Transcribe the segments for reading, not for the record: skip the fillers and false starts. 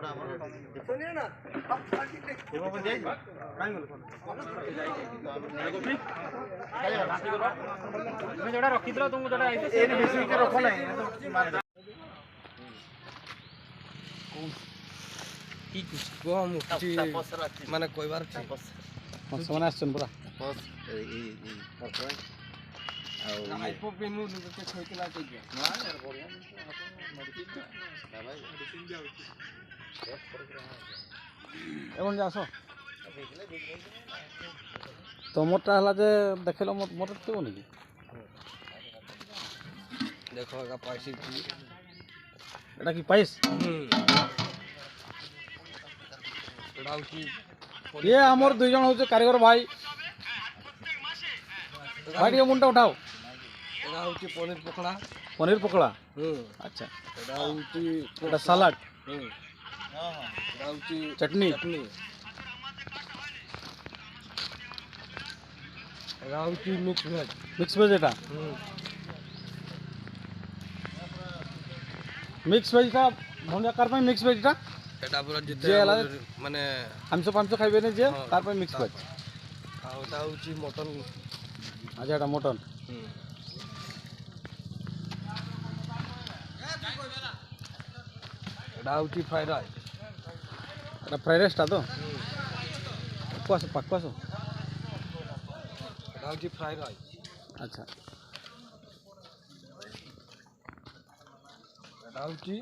सुनिए ना जोड़ा रखी दिला तुमको जोड़ा एन बेसी के रखो नहीं की कुछ गम माने कहबार ସେମାନେ ଆସିଛନ୍ତି ପୁରା এখন ଆସ ତମରଟା ହେଲା ଯେ ଦେଖିଲ ମୋର ଥିବନି କି ଦେଖ ଏକା ପାଇସି ଏଟା କି ପାଇସ୍ ଏଟା ହଉଛି ଇଏ ଆମର ଦୁଇ ଜଣ ହଉଛି କାରିଗର ଭାଇ ଭାଇ ଟିକେ ମୁଣ୍ଡଟା ଉଠାଅ ଏଟା ହଉଛି ପନିର ପକୋଡ଼ା ପନିର ପକୋଡ଼ା ଆଚ୍ଛା ଏଟା ହଉଛି ଏଟା ସାଲାଡ ଏଟା ହଉଛି ଚଟନି ଚଟନି ଏଟା ହଉଛି ମିକ୍ସ ଭେଜ୍ ଏଟା ମିକ୍ସ ଭେଜଟା ଭଞ୍ଜା କାର ପାଇଁ ମିକ୍ସ ଭେଜଟା ଏଟା ପୁରା ଯେ ହେଲା ମାନେ ଆମିଷ ଫାମିଷ ଖାଇବେନି ଯେ ତାର ପାଇଁ ମିକ୍ସ ଭେଜ ଆଉ ଏଟା ହଉଛି ମଟନ ଆଚ୍ଛା ଏଟା ମଟନ୍ ଏଟା ହଉଛି ଫ୍ରାଇଡ୍ ରାଇସ୍ ଏଟା ଫ୍ରାଇଡ୍ ରାଇସ୍ଟା ତ ପାଖକୁ ଆସ ଏଟା ହଉଛି ଫ୍ରାଇଡ୍ ରାଇସ୍ ଆଚ୍ଛା ଏଟା ହଉଛି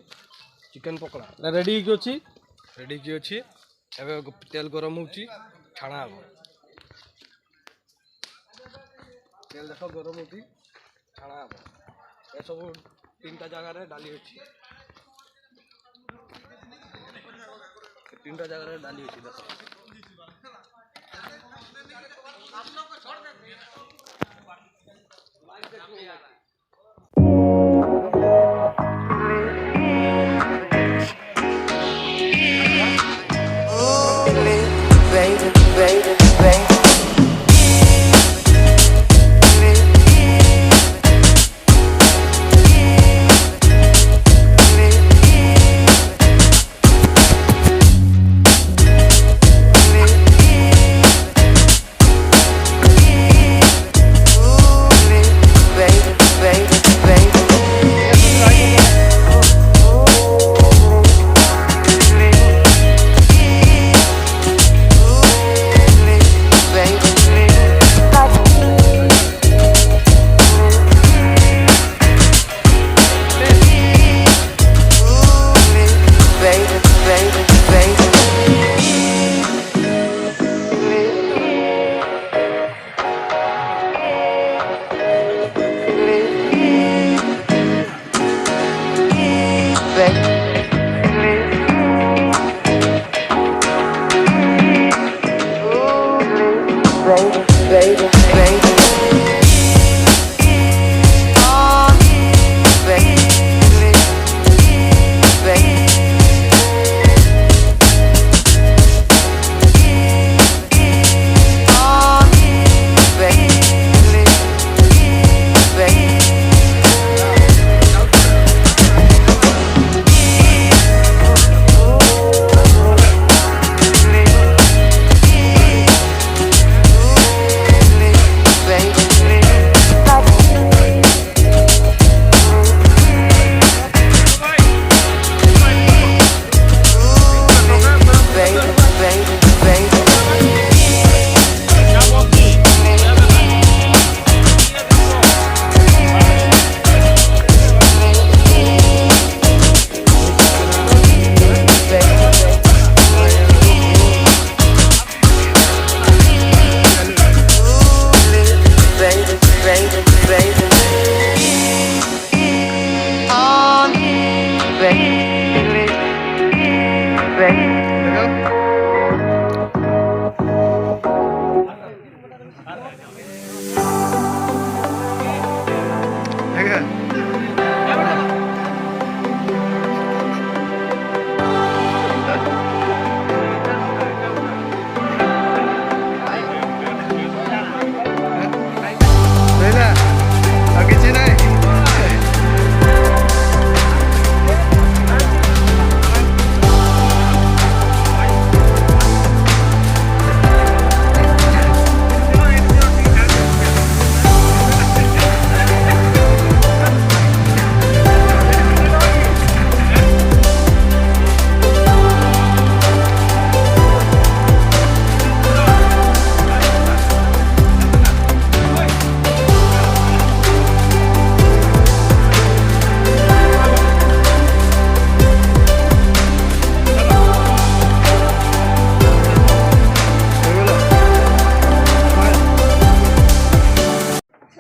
ଚିକେନ ପକୋଡ଼ା ଏଟା ରେଡ଼ି ହେଇକି ଅଛି ରେଡ଼ି କି ଅଛି ଏବେ ତେଲ ଗରମ ହେଉଛି ଛଣା ହେବ ତେଲ ଦେଖ ଗରମ ହେଉଛି ଛଣା ହେବ ଏସବୁ ତିନିଟା ଜାଗାରେ ଡାଲି ଅଛି ତିନିଟା ଜାଗାରେ ଡାଲି ଅଛି ଦେଖ baby.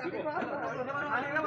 ଯିବ